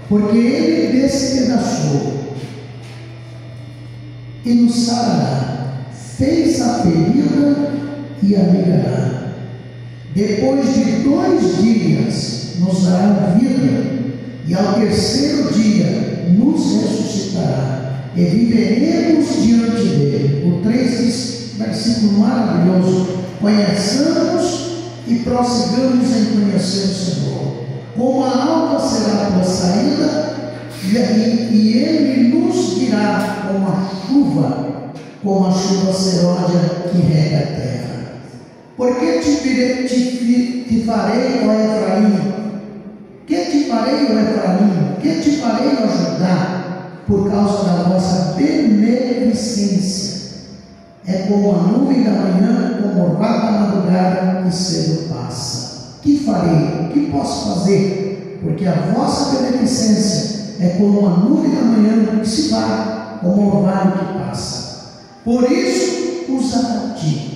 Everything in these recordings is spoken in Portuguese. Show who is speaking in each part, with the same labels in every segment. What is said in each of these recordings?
Speaker 1: porque Ele despedaçou e nos sarará, fez a ferida e a ligará. Depois de 2 dias nos dará vida, e ao terceiro dia nos ressuscitará, e viveremos diante dele. O 3 diz, versículo maravilhoso: conheçamos e prossigamos em conhecer o Senhor. Como a alva será a tua saída, e ele nos guiará como a chuva serôdia que rega a terra. Porque te farei, ó Efraim? Que te farei, ó Efraim? Que te farei, ó Judá? Por causa da vossa beneficência. É como a nuvem da manhã, como o orvalho da madrugada, que cedo passa. Que farei? O que posso fazer? Porque a vossa beneficência é como a nuvem da manhã que se vai, como o orvalho que passa. Por isso os abalti.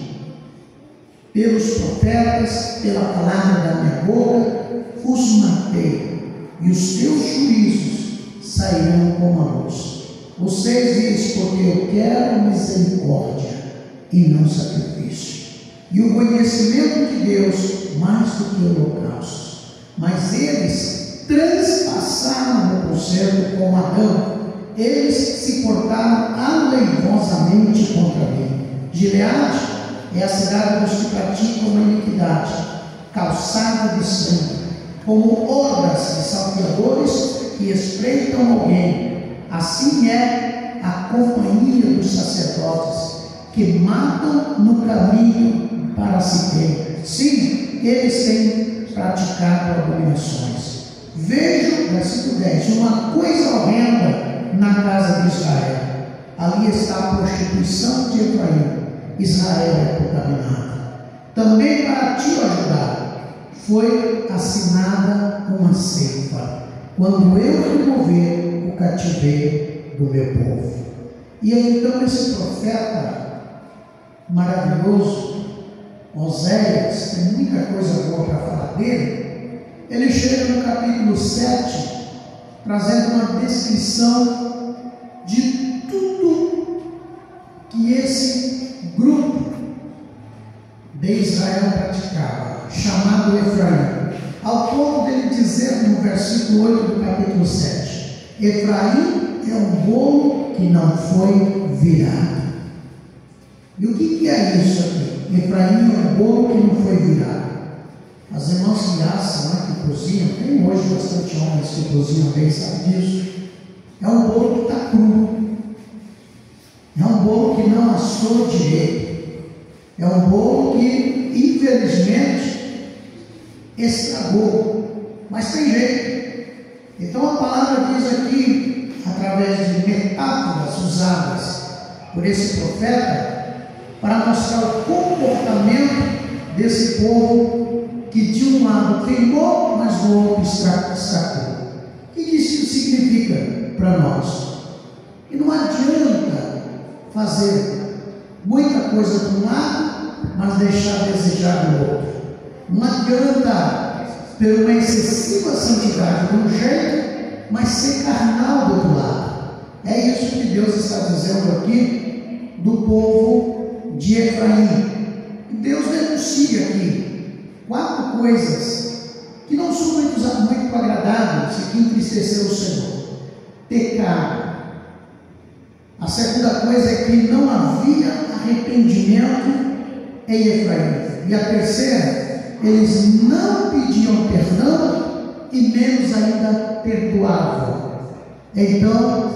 Speaker 1: Pelos profetas, pela palavra da minha boca, os matei, e os teus juízos sairão como a luz. O 6 diz: porque eu quero misericórdia e não sacrifício, e o conhecimento de Deus mais do que holocaustos. Mas eles transpassaram o concerto com Adão, eles se portaram aleivosamente contra mim. Gileade é a cidade dos que praticam a iniquidade, calçada de sangue, como hordas de salteadores que espreitam alguém. Assim é a companhia dos sacerdotes, que matam no caminho para se ter. Sim, eles têm praticado abominações. Vejo, versículo 10, uma coisa horrenda na casa de Israel. Ali está a prostituição de Efraim. Israel é contaminado. Também para ti, ó Judá, foi assinada uma ceifa, quando eu remover o cativeiro do meu povo. E aí então esse profeta maravilhoso, Oséias, tem muita coisa boa para falar dele. Ele chega no capítulo 7, trazendo uma descrição de tudo que esse grupo de Israel praticava, chamado Efraim, ao ponto dele dizer no versículo 8 do capítulo 7: Efraim é um bolo que não foi virado. E o que é isso aqui? Efraim é um bolo que não foi virado. As irmãs que assam, que cozinham, tem hoje bastante homens que cozinham bem, sabe disso. É um bolo que está cru. É um bolo que não assou direito. É um bolo que, infelizmente, estragou. Mas tem jeito. Então a palavra diz aqui, através de metáforas usadas por esse profeta, para mostrar o comportamento desse povo que de um lado queimou, mas do outro estragou. O que isso significa para nós? E não adianta fazer muita coisa de um lado, mas deixar a desejar do outro. Não adianta ter uma excessiva santidade de um jeito, mas ser carnal do outro lado. É isso que Deus está dizendo aqui do povo de Efraim. Deus denuncia aqui 4 coisas que não são muito agradáveis e que entristeceram o Senhor. Pecado. A segunda coisa é que não havia arrependimento em Efraim. E a terceira, eles não pediam perdão e menos ainda perdoavam. Então,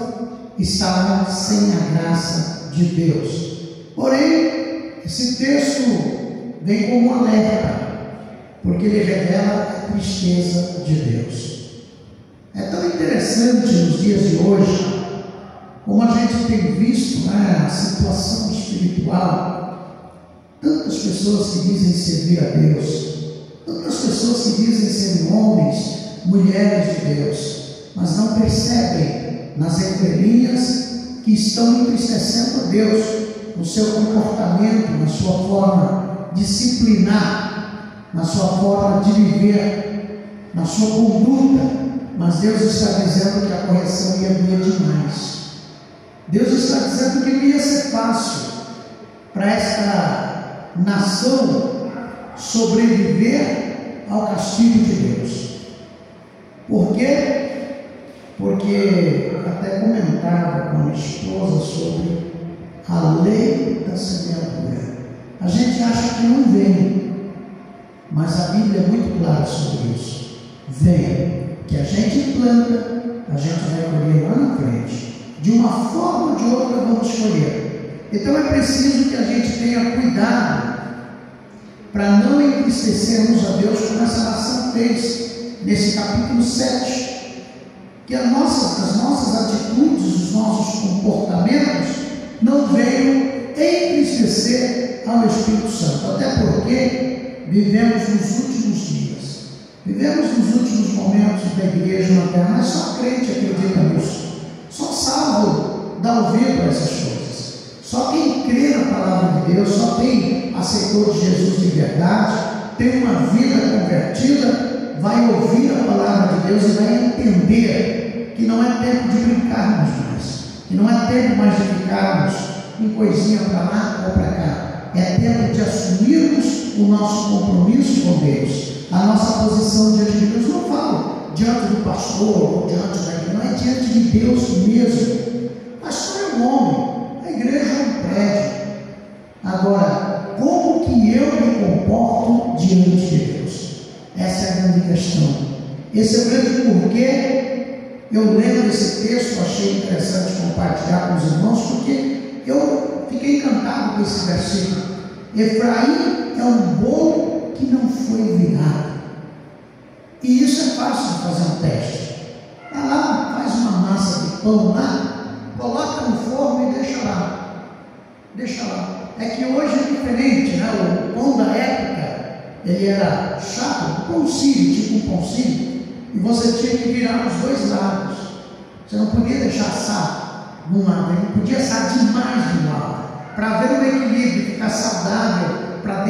Speaker 1: estavam sem a graça de Deus. Porém, esse texto vem como um alerta, porque ele revela a tristeza de Deus. É tão interessante nos dias de hoje, como a gente tem visto a situação espiritual, tantas pessoas que dizem servir a Deus, tantas pessoas que dizem ser homens, mulheres de Deus, mas não percebem nas entrelinhas que estão entristecendo a Deus no seu comportamento, na sua forma disciplinar, na sua forma de viver, na sua conduta, mas Deus está dizendo que a correção ia vir demais. Deus está dizendo que não ia ser fácil para esta nação sobreviver ao castigo de Deus. Por quê? Porque até comentava com a minha esposa sobre a lei da semeadura. A gente acha que não vem, mas a Bíblia é muito clara sobre isso. Vem, que a gente planta, a gente vai colher lá na frente. De uma forma ou de outra vamos colher. Então é preciso que a gente tenha cuidado para não entristecermos a Deus como essa nação fez nesse capítulo 7. Que as nossas atitudes, os nossos comportamentos não venham entristecer ao Espírito Santo, até porque vivemos nos últimos dias, vivemos nos últimos momentos da igreja na terra, mas só crente acredita nisso, só salvo dá ouvido a essas coisas, só quem crê na palavra de Deus, só quem aceitou de Jesus de verdade, tem uma vida convertida, vai ouvir a palavra de Deus e vai entender que não é tempo de brincarmos mais, que não é tempo mais de ficarmos em coisinha para lá ou para cá, é tempo de assumirmos o nosso compromisso com Deus, a nossa posição diante de Deus. Não falo diante do pastor ou diante da igreja, não é diante de Deus mesmo. O pastor é um homem, a igreja é um prédio. Agora, como que eu me comporto diante de Deus? Essa é a grande questão. Esse é o grande porquê eu lendo esse texto, achei interessante compartilhar com os irmãos, porque eu fiquei encantado com esse versículo. Efraim é um bolo que não foi virado. E isso é fácil de fazer um teste. Vai lá, faz uma massa de pão lá, coloca no forno e deixa lá. Deixa lá. É que hoje é diferente, né? O pão da época, ele era chato, pão sírio, tipo um pão sírio. E você tinha que virar os dois lados. Você não podia deixar assar de um lado, ele não podia assar demais de um lado. Para haver um equilíbrio, ficar saudável, para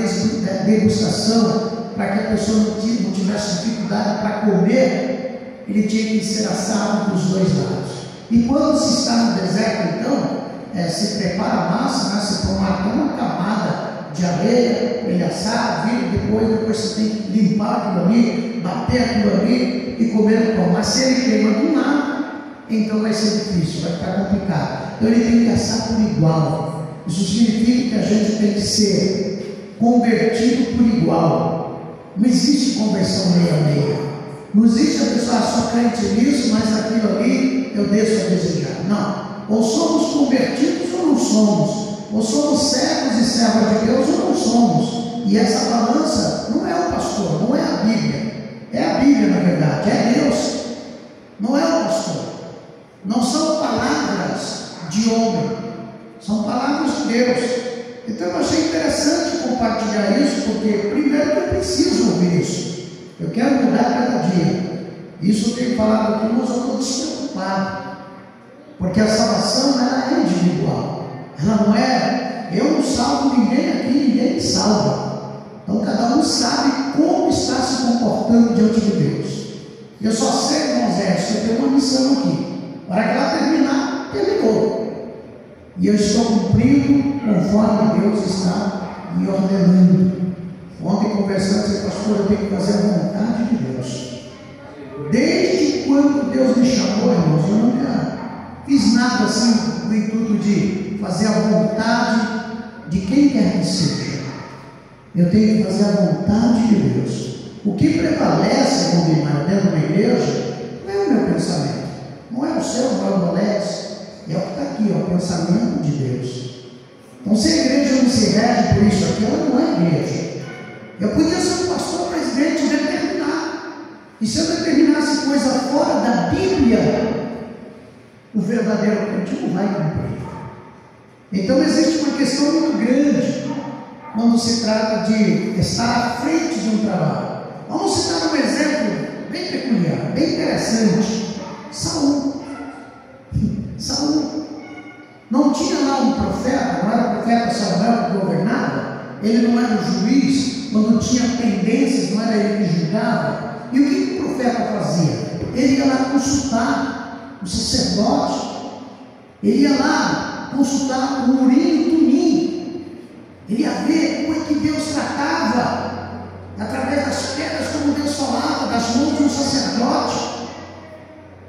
Speaker 1: degustação, para que a pessoa não tivesse dificuldade para comer, ele tinha que ser assado dos dois lados. E quando se está no deserto, então, se prepara a massa, né? Se põe uma camada de areia, ele assar, vira, depois você tem que limpar aquilo ali, bater aquilo ali e comer o pão. Mas se ele queima do lado, então vai ser difícil, vai ficar complicado. Então ele tem que assar por igual. Isso significa que a gente tem que ser convertido por igual. Não existe conversão meia-meia. Não existe a pessoa só crente nisso, mas aquilo ali eu deixo a desejar. Não. Ou somos convertidos ou não somos. Ou somos servos e servas de Deus ou não somos. E essa balança não é o pastor, não é a Bíblia. É a Bíblia, na verdade, é Deus. Não é o pastor. Não são palavras de homem, são palavras de Deus. Então eu achei interessante compartilhar isso, porque primeiro eu preciso ouvir isso. Eu quero mudar cada dia. Isso eu tenho falado aqui, mas eu estou despreocupado. Porque a salvação ela é individual. Ela não é, eu não salvo ninguém aqui, ninguém me salva. Então cada um sabe como está se comportando diante de Deus. Eu só sei, irmãos, que eu tenho uma missão aqui. Para que ela terminar, terminou. E eu estou cumprindo conforme Deus está me ordenando. Ontem conversando com o pastor, eu tenho que fazer a vontade de Deus. Desde quando Deus me chamou, irmãos, eu nunca fiz nada assim no intuito de fazer a vontade de quem quer que seja. Eu tenho que fazer a vontade de Deus. O que prevalece, irmão, dentro da igreja, não é o meu pensamento. Não é o seu, não é o do Alex, é o que está aqui, é o pensamento de Deus. Então, se a igreja não se rege por isso aqui, ela não é igreja. Eu podia ser um pastor presidente e determinar. E se eu determinasse coisa fora da Bíblia, o verdadeiro crente não vai cumprir. Então, existe uma questão muito grande quando se trata de estar à frente de um trabalho. Vamos citar um exemplo bem peculiar, bem interessante. Saul. Não tinha lá um profeta, não era o profeta Samuel que governava, ele não era o juiz, quando tinha pendências, não era ele que julgava. E o que o profeta fazia? ele ia lá consultar o sacerdote, ele ia lá consultar o Urim e o Tumim, ele ia ver como é que Deus tratava, através das pedras, como Deus falava, das mãos do sacerdote.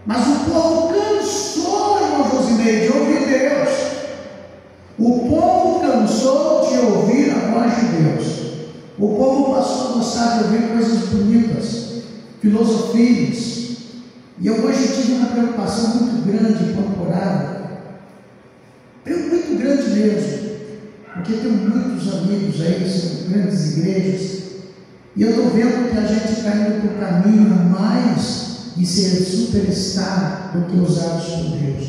Speaker 1: Mas o povo cansou, irmão Josimei, de ouvir Deus. O povo cansou de ouvir a voz de Deus. O povo passou a gostar de ouvir coisas bonitas, filosofias. E eu hoje tive uma preocupação muito grande quando orava. Muito grande mesmo. Porque tenho muitos amigos aí, são grandes igrejas. E eu estou vendo que a gente está indo para o caminho mais de ser superstar do que usados por Deus.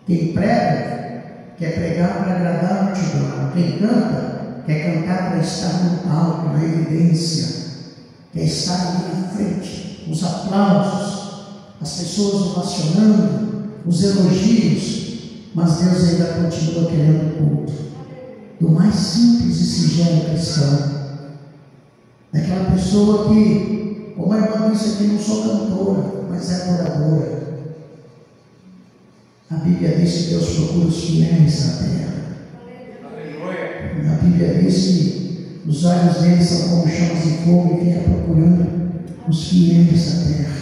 Speaker 1: Quem prega, quer pregar para agradar a multidão. Quem canta, quer cantar para estar no palco, na evidência. Quer estar ali na frente, os aplausos, as pessoas ovacionando, os elogios. Mas Deus ainda continua querendo o culto do mais simples e singelo cristão. Daquela pessoa que, como a irmã disse aqui, não sou cantora, mas é adoradora. A Bíblia diz que Deus procura os fiéis na terra. A Bíblia diz que os olhos dele são como chamas de fogo e fica procurando os fiéis na terra.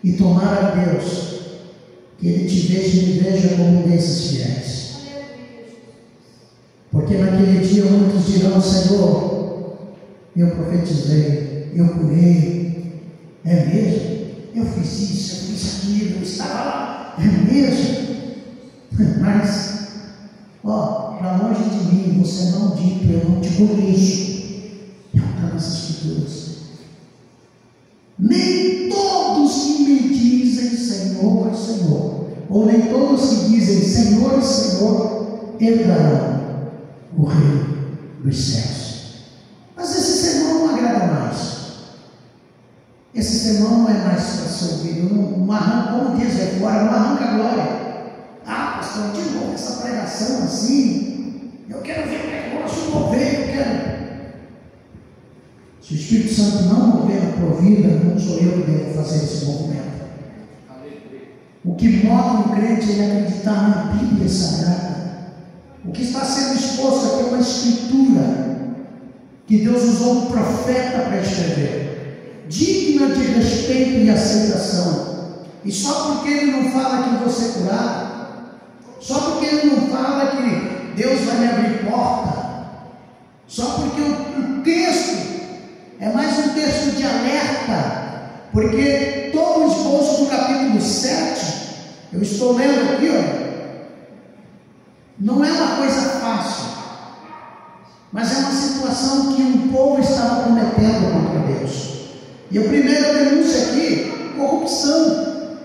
Speaker 1: E tomara a Deus que Ele te veja e me veja como um desses fiéis. Porque naquele dia muitos dirão: Senhor, eu profetizei, eu curei, é mesmo? Eu fiz isso, eu fiz aquilo, eu estava lá, é mesmo? Mas, para longe de mim, você é maldito, eu não te conheço. É o que está nas Escrituras. Nem todos que me dizem Senhor, Senhor, ou nem todos que dizem Senhor, Senhor, herdarão o reino dos céus. Mas esse sermão não agrada mais. Esse sermão não é mais para ser ouvido. Não arranca, como diz aí fora, não arranca a glória. Ah, pastor, de novo essa pregação assim. Eu quero ver o negócio mover, eu quero. Se o Espírito Santo não mover na tua vida, não sou eu que devo fazer esse movimento. O que move o crente é acreditar na Bíblia Sagrada. O que está sendo exposto aqui é uma escritura que Deus usou um profeta para escrever, digna de respeito e aceitação. E só porque ele não fala que você é curado, só porque ele não fala que Deus vai me abrir porta, só porque o texto é mais um texto de alerta, porque todo o esboço do capítulo 7, eu estou lendo aqui, olha, não é uma coisa fácil, mas é uma situação que um povo estava cometendo contra Deus. E a primeira denúncia aqui, corrupção.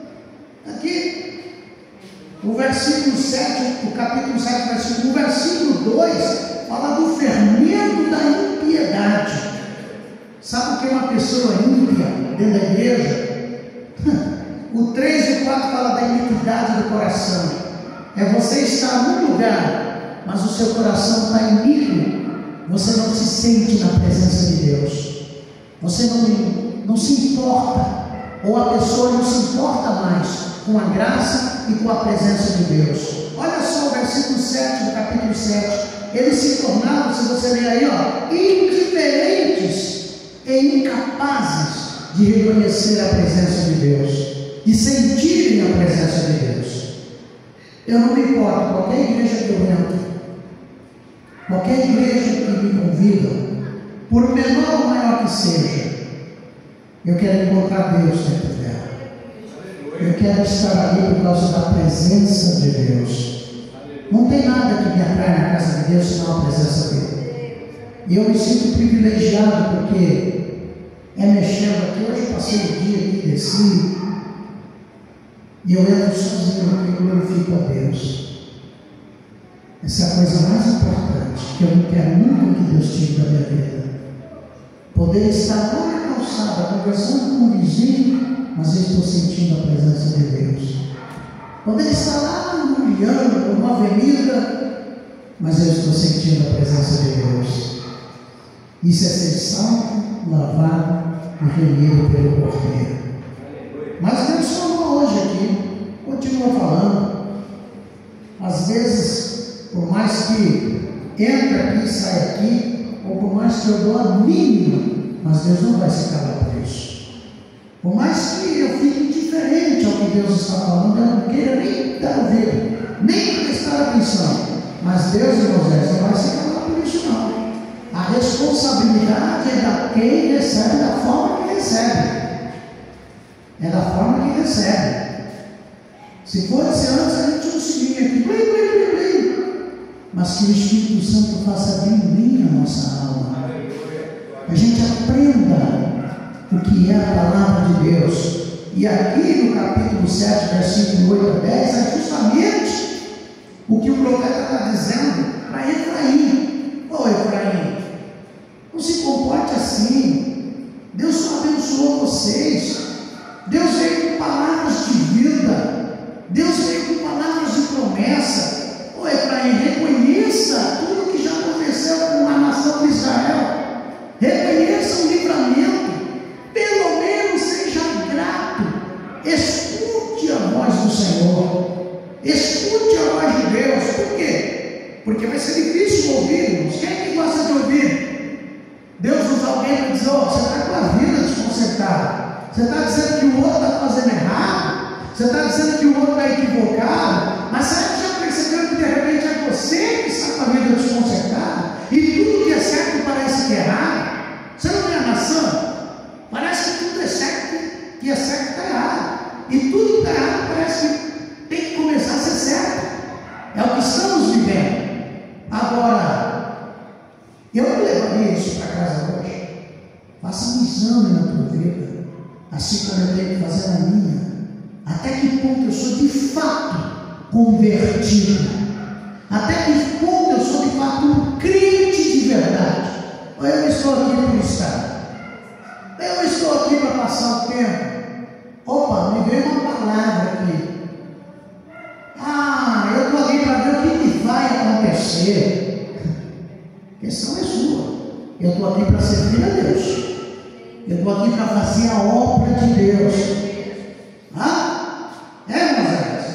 Speaker 1: Aqui, o versículo 7, o capítulo 7, versículo 1, o versículo 2, fala do fermento da impiedade. Sabe o que é uma pessoa ímpia dentro da igreja? O 3 e o 4 fala da iniquidade do coração. É você estar num lugar, mas o seu coração está iníquo. Você não se sente na presença de Deus. Você não se importa, ou a pessoa não se importa mais com a graça e com a presença de Deus. Olha só o versículo 7 do capítulo 7. Eles se tornaram, se você ler aí, indiferentes e incapazes de reconhecer a presença de Deus, de sentirem a presença de Deus. Eu não me importo, qualquer igreja que eu entro, qualquer igreja que me convida, por menor ou maior que seja, eu quero encontrar Deus dentro dela. Eu quero estar ali por causa da presença de Deus. Não tem nada que me atrai na casa de Deus senão a presença dele. E eu me sinto privilegiado porque é mexendo aqui. Hoje eu passei o dia aqui, desci, e eu entro sozinho aqui e glorifico a Deus. Essa é a coisa mais importante, que eu não quero nunca que Deus tire da minha vida. Poder estar lá na calçada, conversando com o vizinho, mas eu estou sentindo a presença de Deus. Poder estar lá no Juliano, numa avenida, mas eu estou sentindo a presença de Deus. Isso é ser salvo, lavado e remido pelo Cordeiro. Mas Deus falou hoje aqui, continua falando. Às vezes, por mais que entre aqui e saia aqui, ou por mais que eu dou a mínima, mas Deus não vai se calar por isso. Por mais que eu fique indiferente ao que Deus está falando, eu não queira nem dar ouvido, nem prestar atenção, mas Deus, irmãos, não vai se calar por isso não. A responsabilidade é da quem recebe, da forma que recebe. É da forma que recebe. Se fosse antes, a gente não seguia aqui, mas que o Espírito Santo faça bem a nossa alma. A gente aprenda o que é a palavra de Deus. E aqui no capítulo 7, versículo 8 a 10, é justamente o que o profeta está dizendo para Efraim. Ô Efraim, não se comporte assim. Deus só abençoou vocês. Deus veio com palavras de vida. Deus veio com palavras de promessa. Ô Efraim, reconheça tudo que já aconteceu com a nação de Israel. Reconheça o livramento. Pelo menos seja grato. Escute a voz do Senhor. Escute a voz de Deus. Por quê? Porque vai ser difícil ouvir-nos. Quem é que gosta de ouvir? Deus usa alguém para dizer: você está com a vida desconcertada. Você está dizendo que o outro está fazendo errado. Você está dizendo que o outro está equivocado. Mas será que já percebeu que de repente é você que está com a vida desconcertada? E tudo que é certo parece que é errado? Você não tem a nação? Parece que tudo é certo, que é certo está errado. E tudo que está errado parece que tem que começar a ser certo. É o que estamos vivendo. Agora, eu não levaria isso para casa hoje. Faça um exame na tua vida, assim como eu tenho que fazer na minha. Até que ponto eu sou de fato convertido? Até que ponto eu sou de fato um crente de verdade? Ou eu estou aqui por estar? Eu estou aqui para passar o tempo. Opa, me veio uma palavra aqui. Eu estou aqui para ver o que vai acontecer. A questão é sua. Eu estou aqui para servir a Deus. Eu estou aqui para fazer a obra de Deus. Moisés?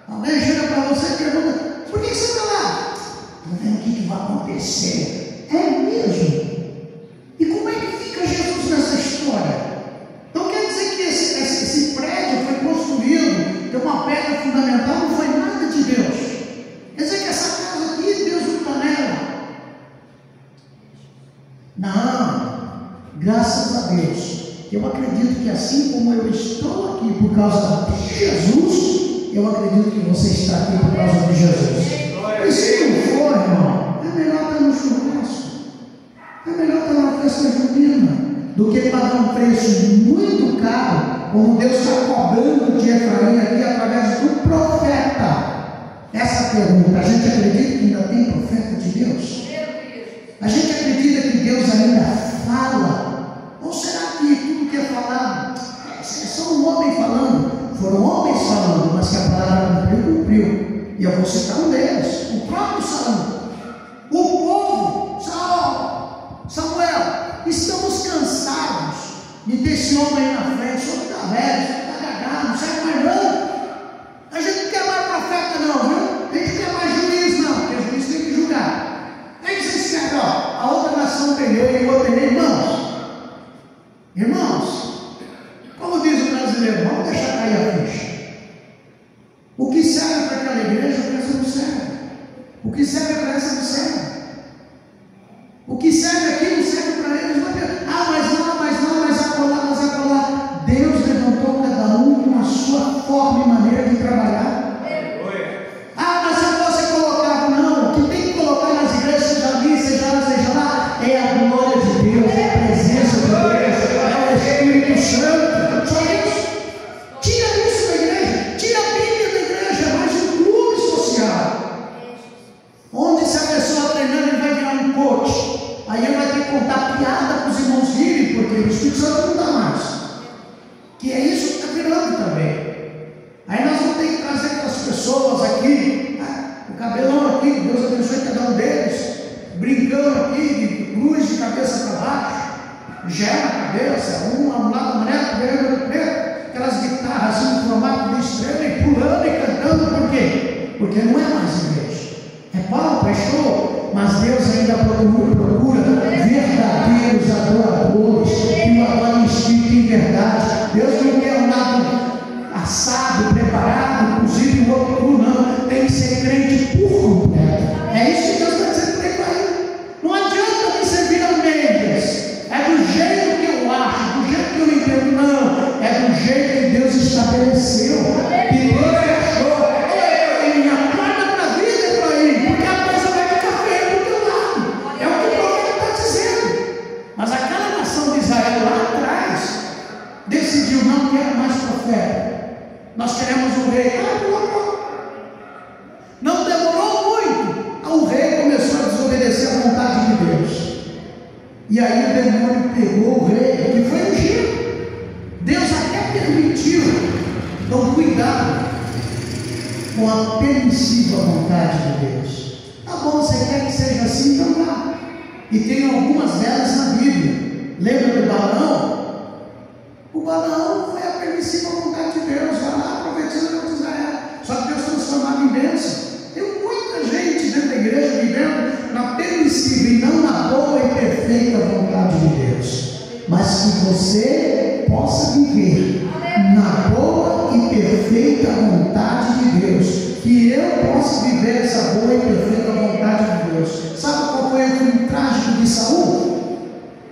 Speaker 1: Alguém chega para você e pergunta: por que você está lá? Estou vendo o que vai acontecer. É mesmo? E como é que fica Jesus nessa história? Então quer dizer que esse prédio foi construído, tem uma pedra fundamental, não foi nada de Deus. Quer dizer que essa casa aqui, Deus não está nela. Não. Graças a Deus, eu acredito que assim como eu estou aqui por causa de Jesus, eu acredito que você está aqui por causa de Jesus. E se não for, irmão, é melhor estar no churrasco, é melhor estar na festa junina, do que pagar um preço muito caro, como Deus está cobrando de Efraim aqui através do profeta. Essa pergunta: a gente acredita que ainda tem profeta de Deus? A gente acredita que Deus ainda fala? Ou será que tudo que é falado é só um homem falando? Foram homens falando, mas que a palavra cumpriu. E eu vou citar um deles, o próprio Saul. O povo: Samuel, estamos cansados de ter esse homem aí na frente. O senhor está velho, está cagado, não serve mais não. A gente não quer mais profeta não, viu? A gente não quer mais juiz não, porque o juiz tem que julgar. Aí vocês querem, a outra nação tem lei e o outro tem lei. Irmãos, como diz o brasileiro, vamos deixar cair a ficha. O que serve para aquela igreja, para essa não serve. O que serve para essa não serve. O que serve aqui não serve para eles. Mas acolá. Deus levantou cada um com a sua forma e maneira de trabalhar. Mas eu posso colocar, não. O que tem que colocar nas igrejas, seja ali, seja lá, é a glória de Deus, é a presença de Deus. Espírito Santo, só isso. Tira isso da igreja, tira a Bíblia da igreja, é mais um clube social, onde se a pessoa treinando, ele vai virar um coach, aí ele vai ter que contar piada para os irmãos rirem, porque o Espírito Santo não dá mais, que é isso que está virando também. Aí nós vamos ter que trazer aquelas pessoas aqui, o cabelão aqui, Deus abençoe cada um deles, brincando aqui, de cruz de cabeça para baixo, gela a cabeça, um lado amarelo, aquelas guitarras assim no formato de estrela e pulando e cantando, por quê? Porque não é mais igreja. É palco, é show, mas Deus ainda procura verdadeiros adoradores que o adoram em espírito e em verdade. Deus não quer um lado assado, preparado, cozido, o outro cru, não. Tem que ser crente por completo. É isso que Deus está dizendo para ele. Não adianta me servir a meias. É do jeito que eu acho, do jeito que eu entendo, não. É do jeito que Deus estabeleceu, que Deus achou. Minha porta para a vida é para ir, porque a coisa vai ficar feia do teu lado. É o que o profeta está dizendo. Mas aquela nação de Israel lá atrás decidiu: não quero mais profeta. Nós queremos um rei. Não demorou muito. O rei começou a desobedecer a vontade de Deus. E aí o demônio pegou o rei, que foi ungido. Deus até permitiu. Então cuidado com a permissiva vontade de Deus. Tá bom, você quer que seja assim? Então vá. E tem algumas delas na Bíblia. Lembra do Balaão? O Balaão foi a permissiva vontade de Deus. Vai lá, profetiza contra Israel. Só que Deus transformado em bênção. Tem muita gente dentro da igreja vivendo na permissiva e não na boa e perfeita vontade de Deus. Mas que você possa viver na boa e perfeita vontade de Deus. Que eu possa viver essa boa e perfeita vontade de Deus. Sabe qual foi o fim trágico de Saul?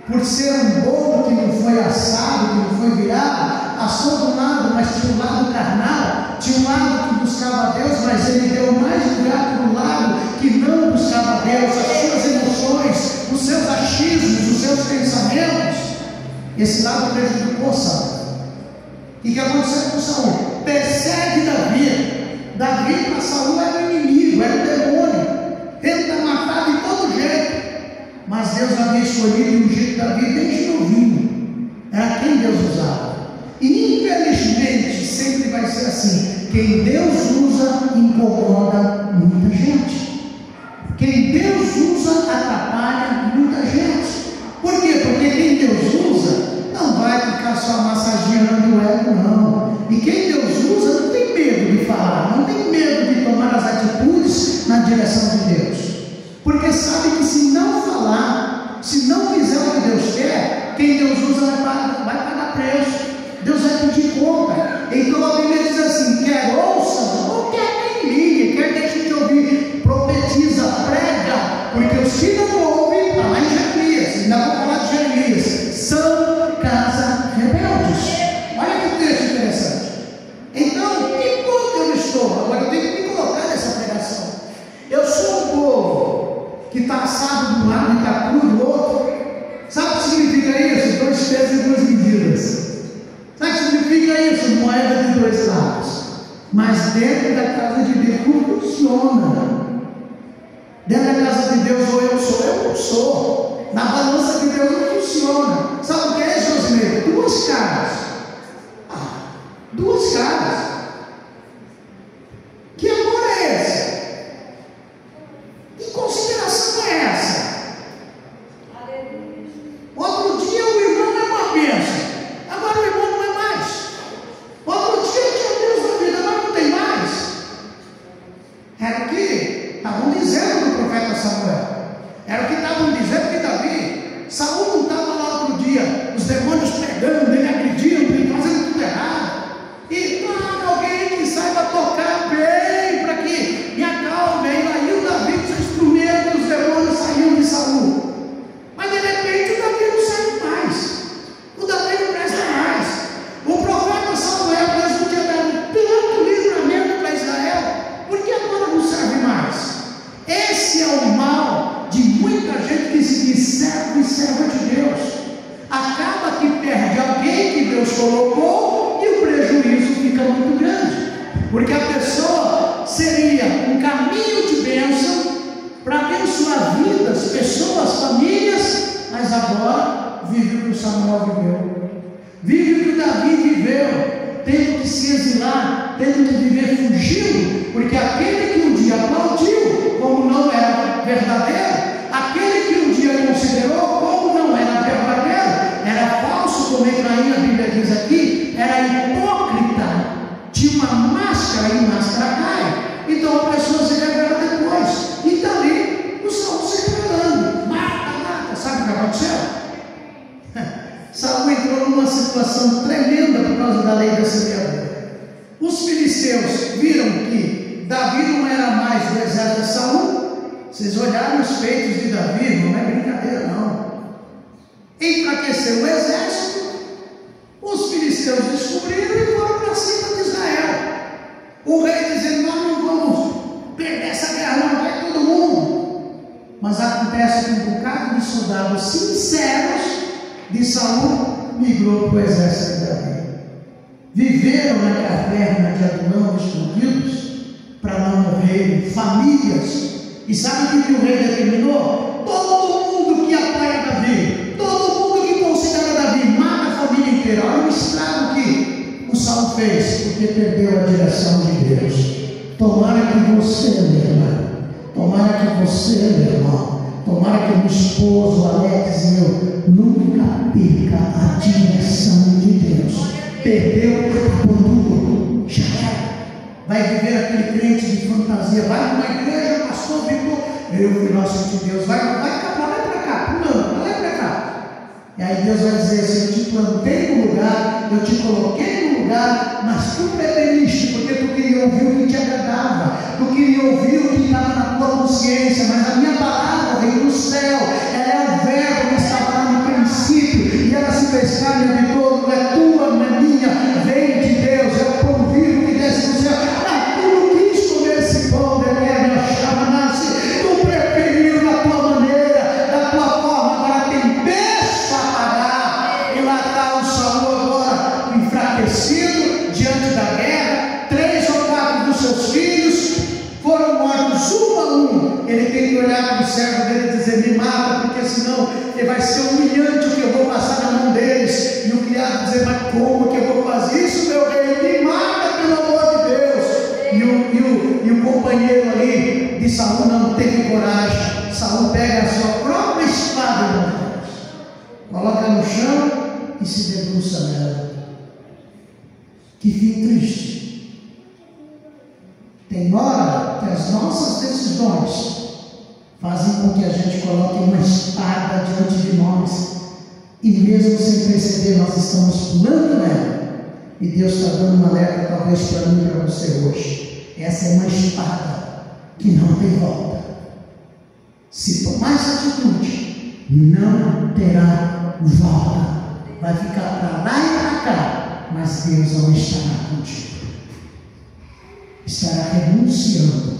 Speaker 1: Por ser um bolo que não foi assado, que não foi virado, assou do lado, mas tinha um lado carnal, tinha um lado que buscava Deus, mas ele deu mais lugar para o lado que não buscava Deus, as suas emoções, os seus achismos, os seus pensamentos. Esse lado prejudicou Saul. O que aconteceu com Saul? Persegue Davi. Davi para Saul era o inimigo, era o demônio, tenta matar de todo jeito. Mas Deus havia escolhido um jeito Davi desde novinho. Era quem Deus usava. E infelizmente sempre vai ser assim. Quem Deus usa incomoda muita gente. Quem Deus usa atrapalha muita gente. Por quê? Porque quem Deus usa não vai ficar só massageando o ego, não. E quem Deus usa não tem medo de falar, não tem medo de tomar as atitudes na direção de Deus. Porque sabe que se não falar, se não fizer o que Deus quer, quem Deus usa vai pagar preço. Deus vai pedir conta. Então a Bíblia diz assim: quer ouça, ou quer nem ligue, quer deixe de ouvir, profetiza, prega, porque os que não ouvem, está lá em Jeremias, ainda vou falar de Jeremias, são casa rebeldes. Olha que texto interessante. Então, que ponto eu estou? Agora eu tenho que me colocar nessa pregação. Eu sou um povo que está assado de um lado e está cru do outro. Sabe o que significa isso? 2 pesos e 2 medidas. Sabe o que significa isso? Moeda de 2 lados. Mas dentro da casa de Deus não funciona. Dentro da casa de Deus, ou eu sou, eu não sou. Na balança de Deus não funciona. Sabe o que é, Josimeiro? 2 caras. 2 caras. Que amor é esse? Que consideração é essa? Outro dia o irmão é uma bênção, agora o irmão não é mais. Outro dia tinha Deus na vida, agora não tem mais. Era o que estavam dizendo do profeta Samuel. Era o que estavam dizendo de Davi. Saul não estava lá outro dia, os demônios pegando, ele agredindo, ele fazendo tudo errado. E traga alguém que saiba tocar bem para que me acalme. E aí o Davi, com seu instrumento, os demônios saíam de Saul. Mas de repente o Davi não serve mais. O Davi não presta mais. O profeta Samuel, Deus não tinha dado tanto livramento para Israel, por que agora não serve mais? Esse é o mal de muita gente que se diz servo e serva de Deus. Acaba que perde alguém que Deus colocou e o prejuízo fica muito grande. Porque a pessoa seria um caminho de bênção para abençoar vidas, pessoas, famílias, mas agora vive o que o Samuel viveu, vive o que o Davi viveu, tendo que se exilar, tendo que viver fugindo, porque aquele que um dia aplaudiu como não era verdadeiro, aquele que um dia considerou como não era verdadeiro, era falso, como Efraim, a Bíblia diz aqui, era hipócrita. entrou numa situação tremenda por causa da lei da semeadura. Os filisteus viram que Davi não era mais do exército de Saul. Vocês olharam os feitos de Davi, não é brincadeira não. Enfraqueceu o exército, os filisteus descobriram e foram para cima de Israel. O rei dizendo: nós não vamos perder essa guerra, não, vai todo mundo. Mas acontece que um bocado de soldados sinceros de Saul migrou para o exército de Davi. Viveram na caverna de Adulão escondidos para não morrerem, famílias. E sabe o que o rei determinou? Todo mundo que apoia Davi, todo mundo que considera Davi, mata a família inteira. Olha o estrago que o Saul fez, porque perdeu a direção de Deus. Tomara que você, minha irmã, tomara que você, meu irmão, tomara que o meu esposo, Alex e eu, nunca perca a direção de Deus. Perdeu, acabou tudo, já era. Vai viver aquele crente de fantasia, vai numa igreja, pastor Vitor, eu fui nosso de Deus, vai para cá, pulando, vai para cá. E aí Deus vai dizer assim: eu te plantei no lugar, eu te coloquei no lugar, mas tu preferiste, porque tu queria ouvir o que te agradava, tu queria ouvir o que estava na tua consciência, mas a minha palavra veio do céu, ela é o verbo que estava lá no princípio, e ela se fez carne e habitou, não é tua, não é minha, vem de Deus, é o pão vivo que desce do céu. Mas tu não quis comer esse pão, Daniel, tu preferiu da tua maneira, da tua forma, agora tem preço a pagar. E lá está o Saul agora enfraquecido diante da guerra. 3 ou 4 dos seus filhos foram mortos, um a um. Ele tem que olhar para o servo dele e dizer: me mata, porque senão vai ser humilhante o que eu vou passar na mão deles. E o criado dizer: mas como que eu vou fazer isso, meu rei? Me mata, pelo amor de Deus. E o companheiro ali de Saul não teve coragem. Saul pega a sua própria espada, irmãos, coloca no chão e se debruça nela. Que fim triste. Tem hora que as nossas decisões fazem com que a gente coloque uma espada diante de nós, e mesmo sem perceber, nós estamos pulando nela. E Deus está dando um alerta, talvez para mim e para você hoje. Essa é uma espada que não tem volta. Se tomar essa atitude, não terá volta. Vai ficar para lá e para cá, mas Deus não estará contigo. Estará renunciando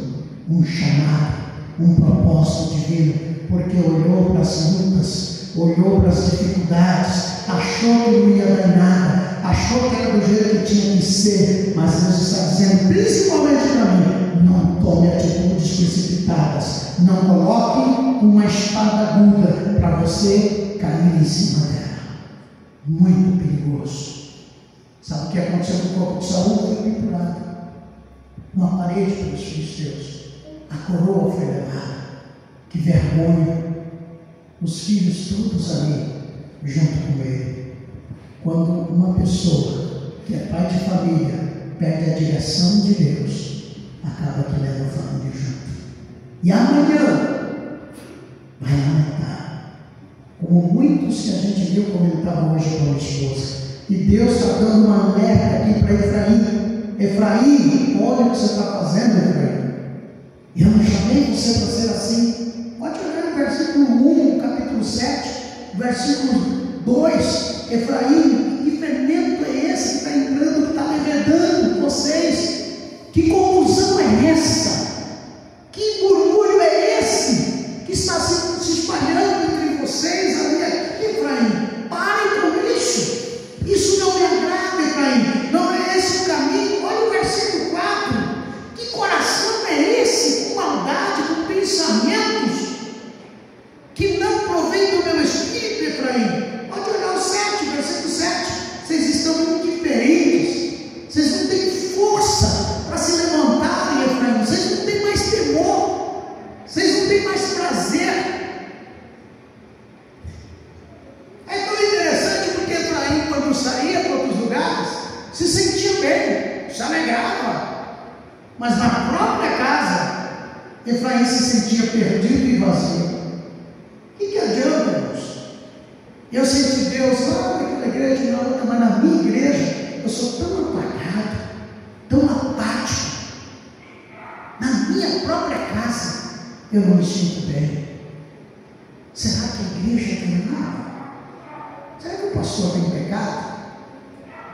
Speaker 1: um chamado, um propósito divino, porque olhou para as lutas, olhou para as dificuldades, achou que não ia dar nada, achou que era do jeito que tinha que ser, mas Deus está dizendo, principalmente para mim: não tome atitudes precipitadas, não coloque uma espada aguda para você cair em cima dela. Muito perigoso. Sabe o que aconteceu com o corpo de Saul? Foi pendurado numa parede pelos filisteus. A coroa foi levada. Que vergonha. Os filhos todos ali junto com ele. Quando uma pessoa que é pai de família perde a direção de Deus, acaba que leva a família junto. E amanhã vai lamentar, como muitos que a gente viu comentar hoje com a minha esposa. E Deus está dando uma alerta aqui para Efraim. Efraim, olha o que você está fazendo, Efraim. Eu não chamei você para ser assim. Pode olhar no versículo 1, capítulo 7, versículo 2. Efraim, que fermento é esse que está entrando, que está levedando vocês? Que confusão é essa? Que murmúrio é esse que está se espalhando entre vocês ali aqui, Efraim? Parem com isso. Isso não me agrada, Efraim. Não é esse o caminho. Olha o versículo 4. Que coração é esse, com maldade, com pensamentos que não provém do meu espírito, Efraim? Pode olhar o 7, versículo 7. Vocês estão muito diferentes. Vocês não têm força para se levantarem, Efraim. Vocês não têm mais temor. Vocês não têm mais prazer. É tão interessante porque Efraim, quando saía para outros lugares, se sentia bem, se alegrava. Mas na própria casa, Efraim se sentia perdido e vazio. O que adianta, irmãos? Eu senti Deus, olha que igreja, na outra, mas na minha igreja eu sou tão apagado, tão apático. Na minha própria casa eu não me sinto bem. Será que a igreja tem nada? Será que o pastor tem pecado?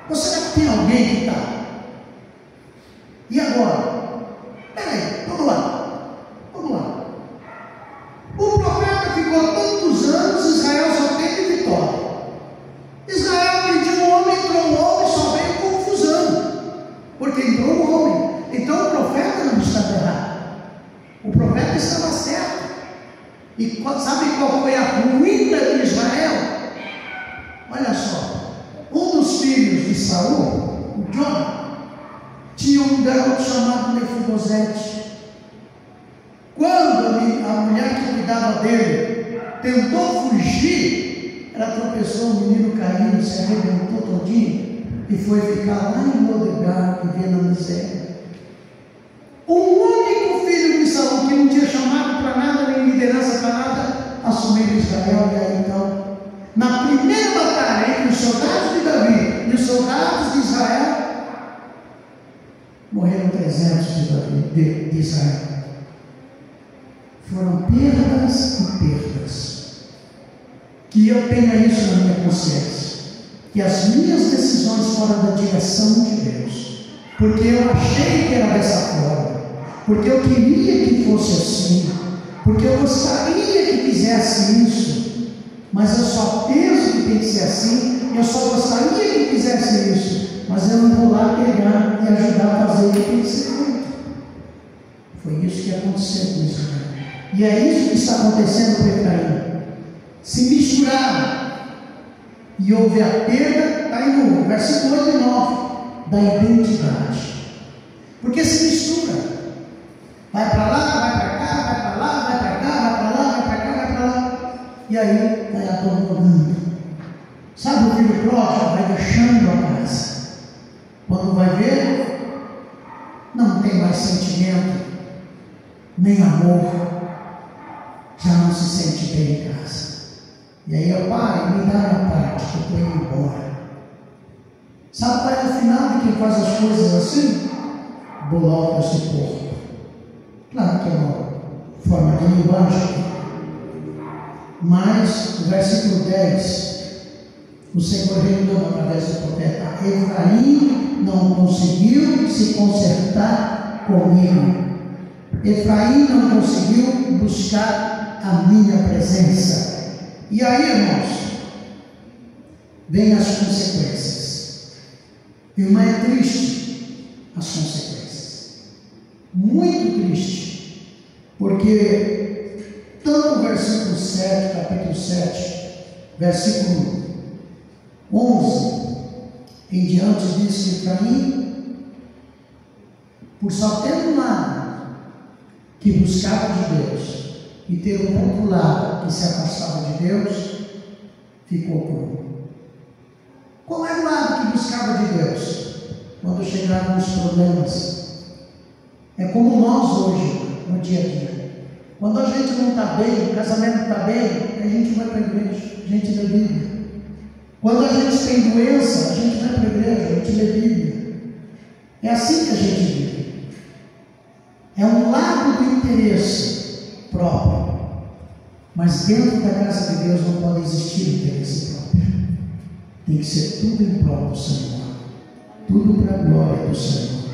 Speaker 1: Ou será que tem alguém que está? E agora? Peraí, vamos lá. O profeta ficou tantos anos, Israel só teve vitória. Israel pediu um homem, entrou um homem, só veio confusão. Porque entrou um homem. Então o profeta não estava errado. O profeta estava certo. E sabe qual foi a ruína de Israel? Olha só. Um dos filhos de Saul, o Jonathan, tinha um garoto chamado Mefibosete. Quando a mulher que cuidava dele tentou fugir, ela tropeçou, o menino caiu, se arrebentou todinho e foi ficar lá em Lodebar, vivendo na miséria. O único filho de Saul que não tinha chamado para nada, nem liderança para nada, assumiu Israel. E aí então, na primeira batalha entre os soldados de Davi e os soldados de Israel, morreram 300 de Israel. Foram perdas e perdas. Que eu tenha isso na minha consciência, que as minhas decisões foram da direção de Deus, porque eu achei que era dessa forma, porque eu queria que fosse assim, porque eu gostaria que fizesse isso, mas eu só penso que tem que ser assim, eu só gostaria que fizesse isso, mas eu não vou lá pegar e ajudar a fazer o que tem que ser feito. Foi isso que aconteceu com Israel. E é isso que está acontecendo com Efraim. Se misturaram. E houve a perda, está aí no versículo 8 e 9, da identidade. Porque se mistura. Vai para lá, vai para cá, vai para lá, vai para cá, vai para lá, vai para cá, vai para lá. E aí vai abandonando. Sabe o filho pródigo? Vai deixando a casa. Quando vai ver, não tem mais sentimento, nem amor. Já não se sente bem em casa. E aí eu pai, me dá minha parte, que eu estou indo embora. Sabe qual é o final de quem faz as coisas assim? Bolota-se o corpo. Claro que é uma forma de linguagem. Mas, no versículo 10, o Senhor revelou através do profeta: Efraim não conseguiu se consertar comigo. Efraim não conseguiu buscar a minha presença. E aí, irmãos, vem as consequências. Irmã, é triste as consequências. Muito triste. Porque tanto o versículo 7, capítulo 7, versículo 11 em diante, diz que Efraim, por só ter um lado que buscava de Deus e ter um outro lado que se afastava de Deus, ficou cru. Qual era o lado que buscava de Deus? Quando chegaram os problemas. É como nós hoje, no dia a dia. Quando a gente não está bem, o casamento não está bem, a gente vai para a igreja, a gente lê Bíblia. Quando a gente tem doença, a gente vai para a igreja, a gente lê Bíblia. É assim que a gente vive. É um lado do interesse próprio. Mas dentro da casa de Deus não pode existir interesse próprio. Tem que ser tudo em prol do Senhor. Tudo para a glória do Senhor.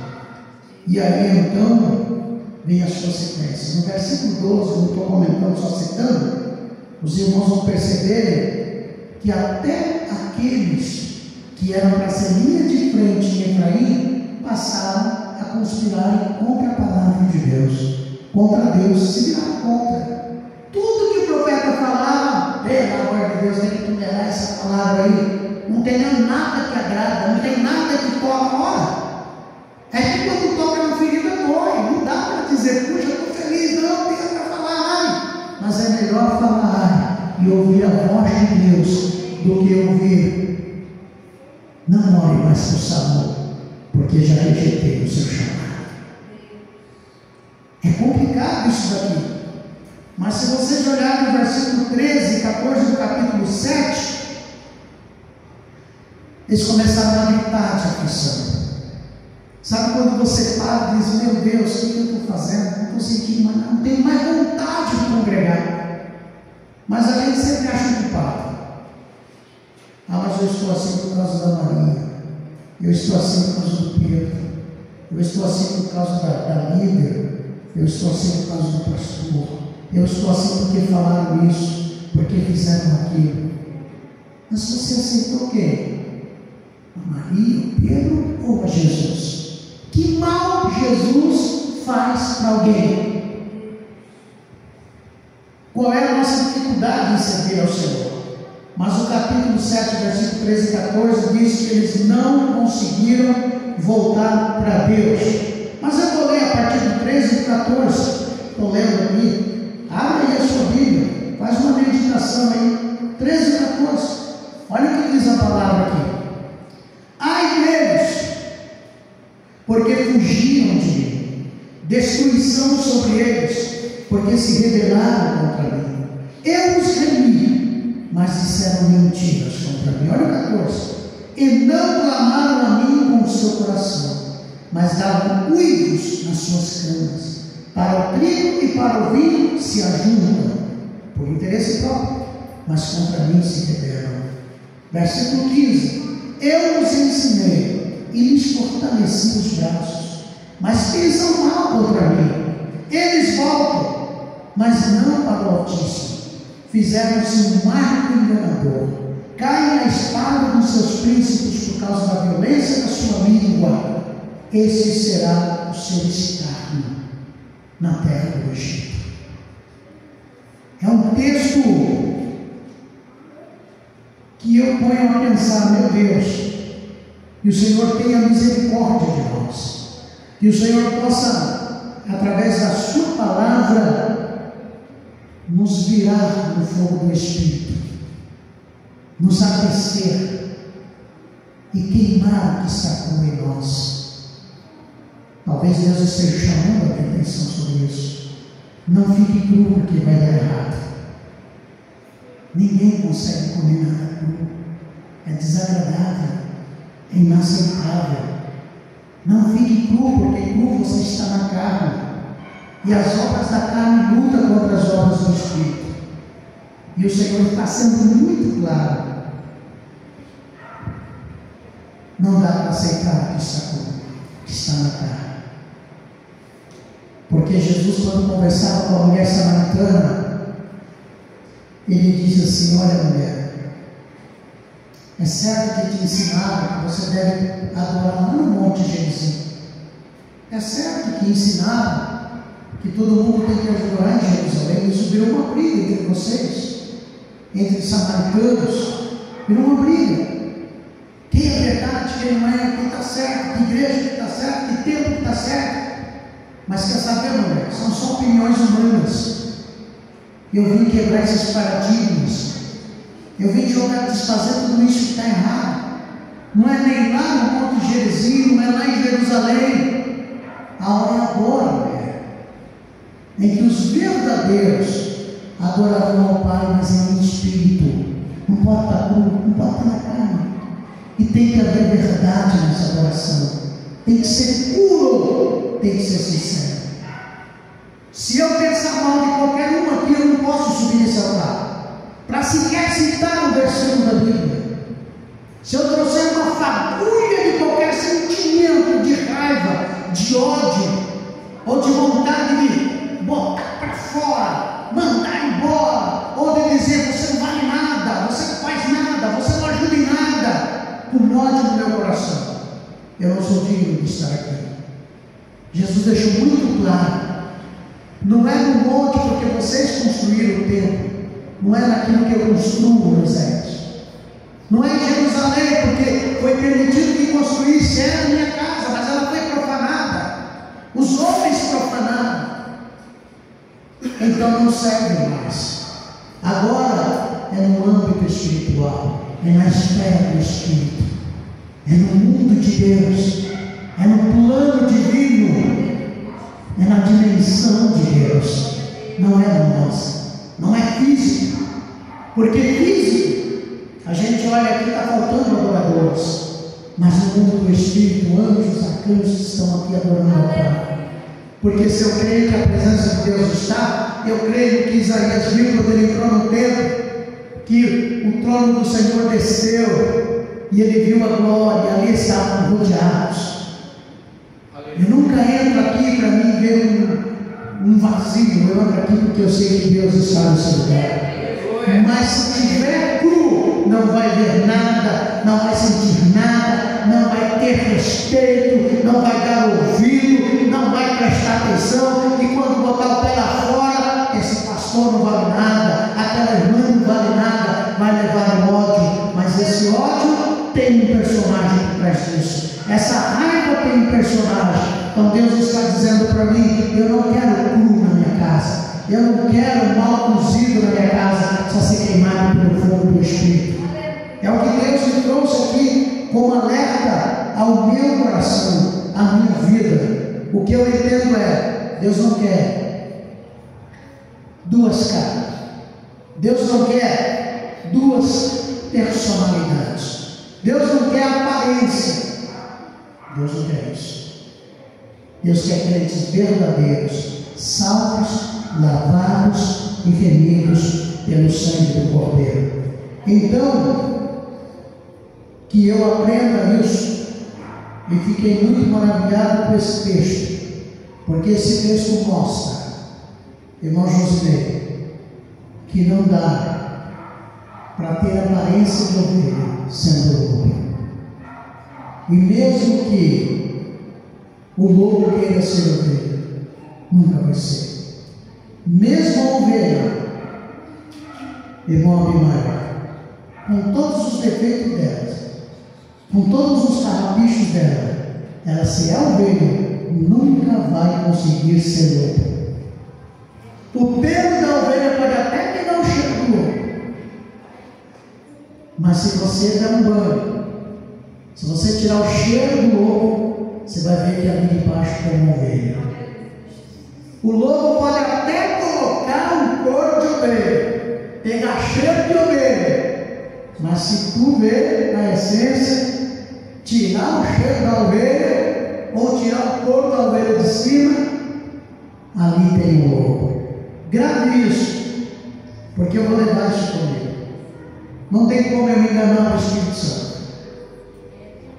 Speaker 1: E aí então vem as consequências. No versículo 12, não estou comentando, só citando, os irmãos vão perceber que até aqueles que eram para ser linha de frente em Efraim passaram a conspirar contra a palavra de Deus, contra Deus, se viraram contra. Tudo que o profeta falava, pelo amor de Deus, tem que tolerar essa palavra aí. Não tem nada que agrada, não tem nada que toca. Ora, é que quando toca na ferida dói. Não dá para dizer, puxa, eu estou feliz, não, tem para falar, ai. Mas é melhor falar ai e ouvir a voz de Deus do que ouvir: não ore mais por Samuel, porque já rejeitei o seu chamado. É complicado isso daqui. Mas se vocês olharem no versículo 13 e 14 do capítulo 7, Eles começaram a gritar de aflição. Sabe quando você para e diz: meu Deus, o que eu estou fazendo? Não estou sentindo mais, não tenho mais vontade de congregar. Mas a gente sempre acha culpado. Ah, mas eu estou assim por causa da Maria. Eu estou assim por causa do Pedro. Eu estou assim por causa da líder. Eu estou assim por causa do pastor. Eu estou assim porque falaram isso, porque fizeram aquilo. Mas você aceitou quem? A Maria, o Pedro ou a Jesus? Que mal Jesus faz para alguém? Qual é a nossa dificuldade em servir ao Senhor? Mas o capítulo 7, versículo 13 e 14 diz que eles não conseguiram voltar para Deus. Mas eu vou ler a partir do 13 e 14. Estou lendo aqui. Abre aí a sua Bíblia. Faz uma meditação aí. 13 e 14. Olha o que diz a palavra aqui. Ai deles, porque fugiram de mim. Destruição sobre eles, porque se rebelaram contra mim. Eu os remi, mas disseram mentiras contra mim. Olha o 14. E não clamaram a mim com o seu coração, mas davam uivos nas suas camas. Para o trigo e para o vinho se ajuntam, por interesse próprio, mas contra mim se rebelam. Versículo 15. Eu os ensinei e lhes fortaleci os braços, mas pensam mal contra mim. Eles voltam, mas não para o Altíssimo. Fizeram-se um marco enganador. Caem a espada dos seus príncipes por causa da violência da sua língua. Esse será o seu escárnio na terra do Egito. É um texto que eu ponho a pensar: meu Deus, que o Senhor tenha misericórdia de nós, que o Senhor possa, através da sua palavra, nos virar no fogo do Espírito, nos aquecer e queimar o que está com em nós. Talvez Deus esteja chamando a minha atenção sobre isso. Não fique cru, porque vai dar errado. Ninguém consegue comer nada cru. É desagradável, é inaceitável. Não fique cru, porque cru você está na carne. E as obras da carne lutam contra as obras do Espírito. E o Senhor está sendo muito claro. Não dá para aceitar o que está na carne. Porque Jesus, quando conversava com a mulher samaritana, ele diz assim: olha, mulher, é certo que te ensinaram que você deve adorar lá no Monte Gerizim. É certo que ensinaram que todo mundo tem que adorar em Jerusalém. Isso virou uma briga entre vocês, entre samaritanos. Virou uma briga. Quem é verdade, quem não é, quem está certo, que igreja que está certo, que tempo que está certo. Mas quer saber, mulher? São só opiniões humanas. Eu vim quebrar esses paradigmas. Eu vim jogar, desfazer tudo isso que está errado. Não é nem lá no Monte Gerizim, não é lá em Jerusalém. A hora é agora, mulher, em que os verdadeiros adorarão ao Pai, mas em espírito. Não pode estar cru, não pode estar na carne. E tem que haver verdade nessa adoração. Tem que ser puro, tem que ser sincero. Se eu pensar mal de qualquer um aqui, eu não posso subir nesse altar para sequer citar um versículo da Bíblia. Se eu trouxer uma fagulha de qualquer sentimento de raiva, de ódio, ou de vontade de botar para fora, mandar embora, ou de dizer: você não vale nada, você não faz nada, você não ajuda em nada, com ódio no meu coração, eu não sou digno de estar aqui. Jesus deixou muito claro: não é no monte porque vocês construíram o templo, não é naquilo que eu construo, Moisés. Não é em Jerusalém porque foi permitido que construísse, era a minha casa, mas ela foi profanada. Os homens profanaram. Então não serve mais. Agora é no âmbito espiritual, é na esfera do Espírito, é no mundo de Deus, é no plano divino, é na dimensão de Deus, não é na nossa, não é físico, porque físico A gente olha aqui, está faltando adoradores, mas no mundo do Espírito, anjos, arcanjos estão aqui adorando ao Pai. Porque se eu creio que a presença de Deus está, eu creio que Isaías viu quando ele entrou no templo, que o trono do Senhor desceu, e ele viu a glória, e ali estavam rodeados. Eu nunca entro aqui para mim ver um vazio, eu entro aqui porque eu sei que Deus está no seu lugar. Mas se tiver cru, não vai ver nada, não vai sentir nada, não vai ter respeito, não vai dar ouvido, não vai prestar atenção, e quando botar o pé lá fora, esse pastor não vale nada, aquela irmã não vale nada, vai levar um ódio. Mas esse ódio tem um personagem por trás disso, essa raiva tem um personagem. Então Deus está dizendo para mim: eu não quero cru na minha casa, eu não quero mal cozido na minha casa, só ser queimado pelo fogo do Espírito. É o que Deus me trouxe aqui como alerta ao meu coração, à minha vida. O que eu entendo é: Deus não quer duas caras, Deus não quer duas personalidades, Deus não quer aparência, Deus não quer isso. Deus quer crentes verdadeiros, salvos, lavados e remidos pelo sangue do Cordeiro. Então, que eu aprenda isso, e fiquei muito maravilhado com esse texto, porque esse texto mostra, irmão Josinei, que não dá para ter aparência de ovelha sendo lobo. E mesmo que o lobo queira ser ovelha, nunca vai ser. Mesmo a ovelha, irmão Abimael, com todos os defeitos dela, com todos os carrapichos dela, ela, se é ovelha, nunca vai conseguir ser lobo. O pelo da ovelha pode até pegar o cheiro do lobo, mas se você der um banho, se você tirar o cheiro do lobo, você vai ver que ali debaixo tem uma ovelha. O lobo pode até colocar um couro de ovelha, pegar cheiro de ovelha, mas se tu ver na essência, tirar o cheiro da ovelha, ou tirar o couro da ovelha de cima, ali tem um lobo. Grave isso, porque eu vou levar isso comigo. Não tem como eu me enganar o Espírito Santo.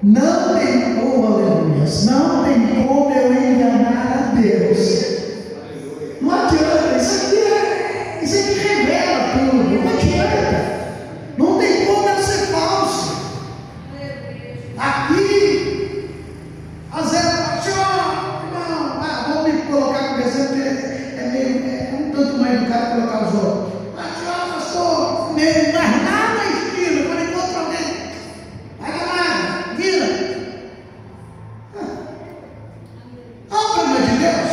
Speaker 1: Não tem como, aleluia, não tem como eu enganar a Deus. Não adianta, isso aqui revela tudo, não adianta. Não tem como eu ser falso. Aqui, às vezes, vamos me colocar com você, porque é um tanto mais educado colocar os outros. Mas, pastor, meio mais nada estilo, quando encontro alguém, vai lá, vira. Pelo amor de Deus,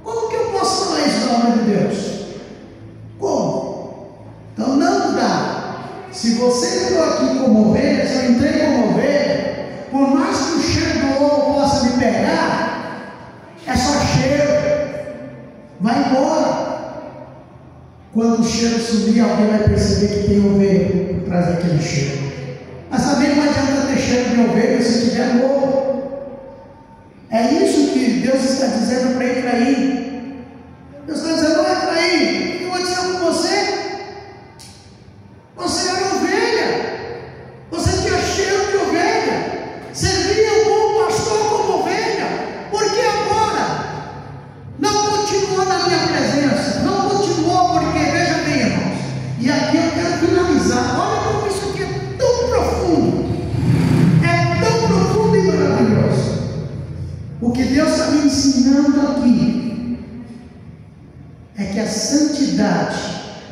Speaker 1: como que eu posso falar isso pelo amor de Deus? Como? Então não dá. Se você entrou aqui como ovelha, se eu entrei como ovelha, por mais que o cheiro do lobo possa me pegar, é só cheiro, vai embora. Quando o cheiro subir, alguém vai perceber que tem ovelha por trás daquele cheiro. Mas também não adianta ter cheiro de ovelha se tiver lobo. É isso que Deus está dizendo para ele aí. Deus está dizendo: não entra aí. O que eu vou dizer com você? Você era ovelha. Você tinha cheiro de ovelha. Servia o bom pastor como ovelha. Por que agora não continuou na minha presença? Não continuou porque, veja bem, irmãos, e aqui eu quero finalizar. Olha como isso aqui é tão profundo. É tão profundo e maravilhoso. O que Deus está me ensinando aqui é que a santidade,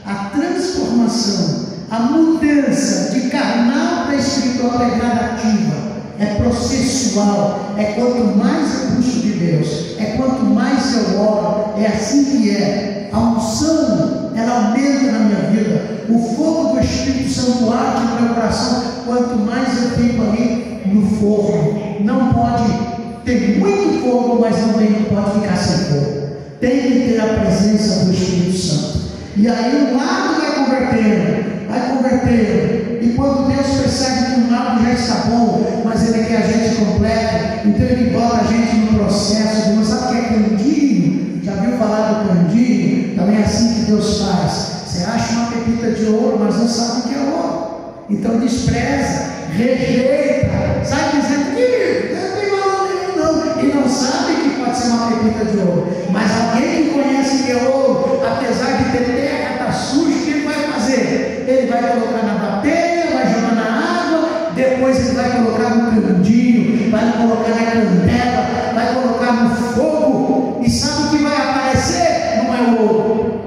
Speaker 1: a transformação, a mudança de carnal para espiritual é gradativa, é processual, é quanto mais eu busco de Deus, é quanto mais eu oro, é assim que é. A unção, ela aumenta na minha vida, o fogo do Espírito Santo arde no meu coração, quanto mais eu fico ali no fogo. Não pode ter muito fogo, mas não pode ficar sem fogo. Tem que ter a presença do Espírito Santo. E aí um lado vai convertendo, vai convertendo. E quando Deus percebe que um lado já está bom, mas Ele quer a gente completo, então Ele bota a gente no processo de, mas sabe o que é candinho? Já viu falar do candinho? Também é assim que Deus faz. Você acha uma pepita de ouro, mas não sabe o que é ouro. Então despreza, rejeita, sai dizendo que não tem valor nenhum não. E não sabe que pode ser uma pepita de ouro. Mas alguém que conhece que é ouro, apesar de ter terra, está sujo, o que ele vai fazer? Ele vai colocar na bateria, vai jogar na água, depois ele vai colocar no candinho, vai colocar na candela, vai colocar no fogo. E sabe o que vai aparecer? Não é ouro.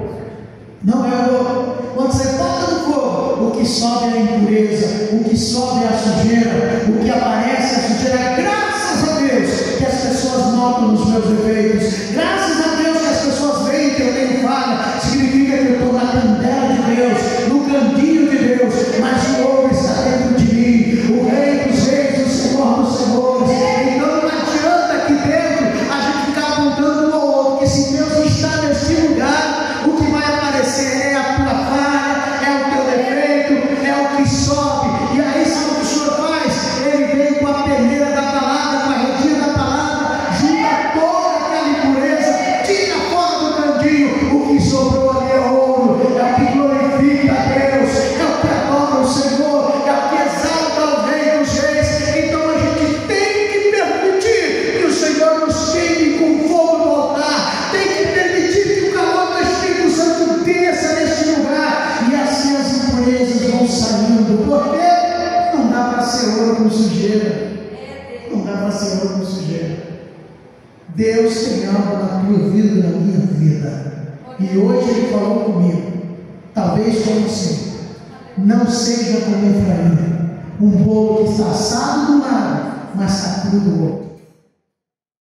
Speaker 1: Não é ouro. Quando você bota no fogo, o que sobe é a impureza, o que sobe é a sujeira, o que aparece é a sujeira. Graças a Deus que as pessoas notam os meus defeitos. Graças a Deus que as pessoas veem que eu tenho falha. Significa que eu estou na candela de Deus, no cantinho de Deus, mas o ouro está dentro de mim. O Rei dos Reis, o Senhor dos Senhores. Então não adianta aqui dentro a gente ficar apontando um ao outro, porque se Deus está nesse lugar, o que vai aparecer é a tua falha, é o teu defeito, é o que sobe. E aí sabe o que o Senhor faz? Ele vem com a peneira da palavra, com a redinha da palavra, junta toda aquela impureza, tira fora do cantinho. O que sobrou ali é ouro, é o que glorifica a Deus, é o que adora o Senhor, é o que exalta o Rei dos Reis. Então a gente tem que permitir que o Senhor nos queime com fogo do altar, tem que permitir que o calor do Espírito Santo desça neste lugar, e assim as impurezas vão saindo, porque não dá para ser ouro com sujeira. Não dá para ser ouro com sujeira. Deus tem algo na tua vida e na minha vida, e hoje Ele falou comigo, talvez com você. Não seja como Efraim, um bolo que está assado de um lado, mas está cru do outro.